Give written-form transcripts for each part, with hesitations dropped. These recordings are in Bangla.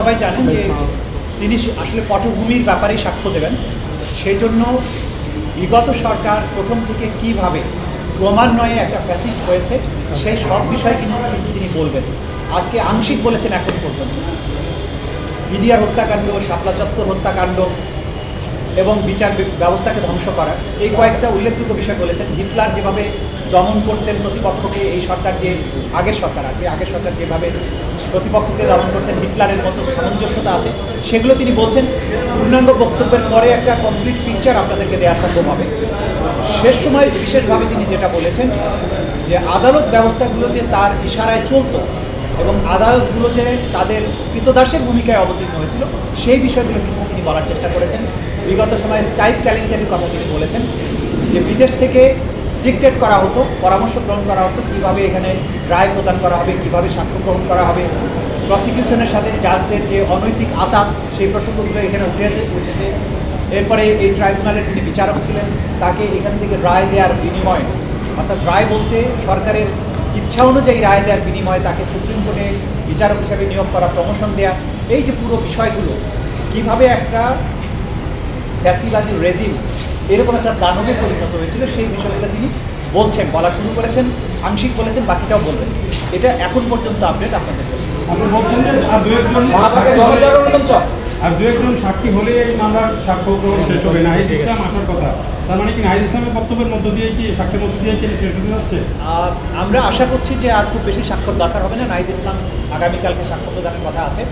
সবাই জানেন যে তিনি আসলে পটভূমির ব্যাপারে সাক্ষ্য দেবেন। সেই জন্য বিগত সরকার প্রথম থেকে কিভাবে ক্রমান্বয়ে একটা ফ্যাসিস্ট হয়েছে সেই সব বিষয় কিন্তু তিনি বলবেন। আজকে আংশিক বলেছেন এখন পর্যন্ত। বিডিআর হত্যাকাণ্ড, শাপলা চত্বর হত্যাকাণ্ড এবং বিচার ব্যবস্থাকে ধ্বংস করা, এই কয়েকটা উল্লেখযোগ্য বিষয় বলেছেন। হিটলার যেভাবে দমন করতেন প্রতিপক্ষকে, এই সরকার যে আগের সরকার যেভাবে প্রতিপক্ষকে দমন করতেন, হিটলারের মতো সামঞ্জস্যতা আছে, সেগুলো তিনি বলছেন। পূর্ণাঙ্গ বক্তব্যের পরে একটা কমপ্লিট পিকচার আপনাদেরকে দেওয়া সম্ভব হবে। শেষ সময় বিশেষভাবে তিনি যেটা বলেছেন যে আদালত ব্যবস্থাগুলো যে তার ইশারায় চলত এবং আদালতগুলো যে তাদের কৃতদাসের ভূমিকায় অবতীর্ণ হয়েছিল, সেই বিষয়গুলো কিন্তু তিনি বলার চেষ্টা করেছেন। বিগত সময়ে স্কাইপ কেলেঙ্কারির কথা তিনি বলেছেন যে বিদেশ থেকে ডিকটেট করা হতো, পরামর্শ গ্রহণ করা হতো কীভাবে এখানে রায় প্রদান করা হবে, কীভাবে সাক্ষ্য গ্রহণ করা হবে। প্রসিকিউশনের সাথে জাজদের যে অনৈতিক আতাত, সেই প্রসঙ্গগুলো এখানে উঠেছে। এরপরে এই ট্রাইব্যুনালের যিনি বিচারক ছিলেন, তাকে এখান থেকে রায় দেওয়ার বিনিময়ে, অর্থাৎ রায় বলতে সরকারের ইচ্ছা অনুযায়ী রায় দেওয়ার বিনিময়ে তাকে সুপ্রিম কোর্টে বিচারক হিসাবে নিয়োগ করা, প্রমোশন দেওয়া, এই যে পুরো বিষয়গুলো কীভাবে একটা ফ্যাসিবাদী রেজিম এরকম একটা দানবে পরিণত হয়েছিল, সেই বিষয়গুলো তিনি বলা শুরু করেছেন, আংশিক বলেছেন, বাকিটাও বলবেন। এটা এখন পর্যন্ত আপডেট আপনাদের। আপনি বলছেন যে আর দু একজন সাক্ষী হলে এই মামলার সাক্ষ্য গ্রহণ শেষ হবে। নাহিদ ইসলাম আসার কথা, তার মানে কি নাহিদ ইসলামের বক্তব্যের মধ্য দিয়ে কি সাক্ষীর মধ্য দিয়ে কি শেষ হতে যাচ্ছে? আমরা আশা করছি যে আর খুব বেশি সাক্ষ্য দরকার হবে না। নাহিদ ইসলাম আগামীকালকে সাক্ষ্য প্রদানের কথা আছে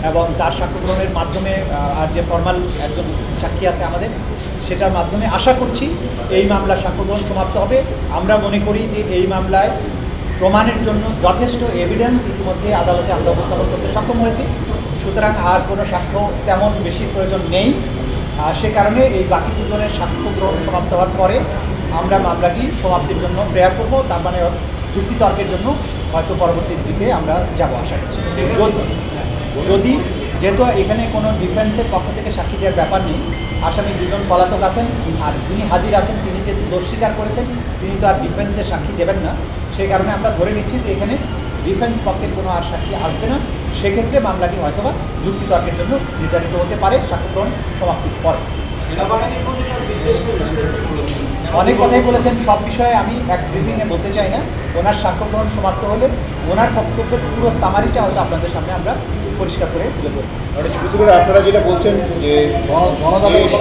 এবং তার সাক্ষ্য গ্রহণের মাধ্যমে আর যে ফর্মাল একজন সাক্ষী আছে আমাদের, সেটার মাধ্যমে আশা করছি এই মামলার সাক্ষ্য গ্রহণ সমাপ্ত হবে। আমরা মনে করি যে এই মামলায় প্রমাণের জন্য যথেষ্ট এভিডেন্স ইতিমধ্যে আদালতে আমরা উপস্থাপন করতে সক্ষম হয়েছি। সুতরাং আর কোনো সাক্ষ্য তেমন বেশি প্রয়োজন নেই। সে কারণে এই বাকি দুজনের সাক্ষ্য গ্রহণ সমাপ্ত হওয়ার পরে আমরা মামলাটি সমাপ্তির জন্য প্রেয়ার করব। তার মানে যুক্তিতর্কের জন্য হয়তো পরবর্তী দিকে আমরা যাব আশা করছি। যদি যেহেতু এখানে কোনো ডিফেন্সের পক্ষ থেকে সাক্ষী দেওয়ার ব্যাপার নেই, আসামি দুজন পলাতক আছেন, আর যিনি হাজির আছেন তিনি যেহেতু দোষ স্বীকার করেছেন, তিনি তো আর ডিফেন্সের সাক্ষী দেবেন না। সেই কারণে আমরা ধরে নিচ্ছি যে এখানে ডিফেন্স পক্ষের কোনো আর সাক্ষী আসবে না। সেক্ষেত্রে মামলাটি হয়তোবা যুক্তিতর্কের জন্য নির্ধারিত হতে পারে সাক্ষ্য গ্রহণ সমাপ্তির পরে। অনেক কথাই বলেছেন, সব বিষয়ে আমি এক ব্রিফিংয়ে বলতে চাই না। ওনার সাক্ষ্য গ্রহণ সমাপ্ত হলে ওনার বক্তব্যের পুরো সামারিটা হয়তো আপনাদের সামনে আমরা পরিষ্কার করে তুলে ধরব। আপনারা যেটা বলছেন যে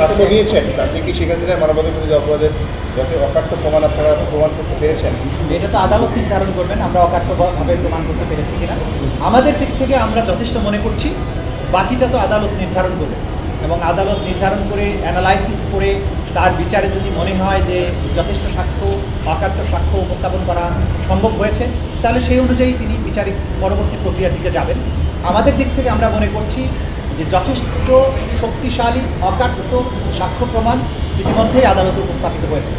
সাক্ষ্য নিয়েছেন, তাতে কি শেখ হাসিনার মানবাধিকার অপরাধের যত অকাট্য প্রমাণ আপনারা প্রমাণ করতে পেরেছেন? এটা তো আদালত নির্ধারণ করবেন আমরা অকাট্যভাবে প্রমাণ করতে পেরেছি কিনা। আমাদের দিক থেকে আমরা যথেষ্ট মনে করছি, বাকিটা তো আদালত নির্ধারণ করবে এবং আদালত নির্ধারণ করে অ্যানালাইসিস করে তার বিচারে যদি মনে হয় যে যথেষ্ট সাক্ষ্য, অকাট্য সাক্ষ্য উপস্থাপন করা সম্ভব হয়েছে, তাহলে সেই অনুযায়ী তিনি বিচারিক পরবর্তী প্রক্রিয়ার দিকে যাবেন। আমাদের দিক থেকে আমরা মনে করছি যে যথেষ্ট শক্তিশালী অকাট্য সাক্ষ্য প্রমাণ ইতিমধ্যেই আদালতে উপস্থাপিত হয়েছে।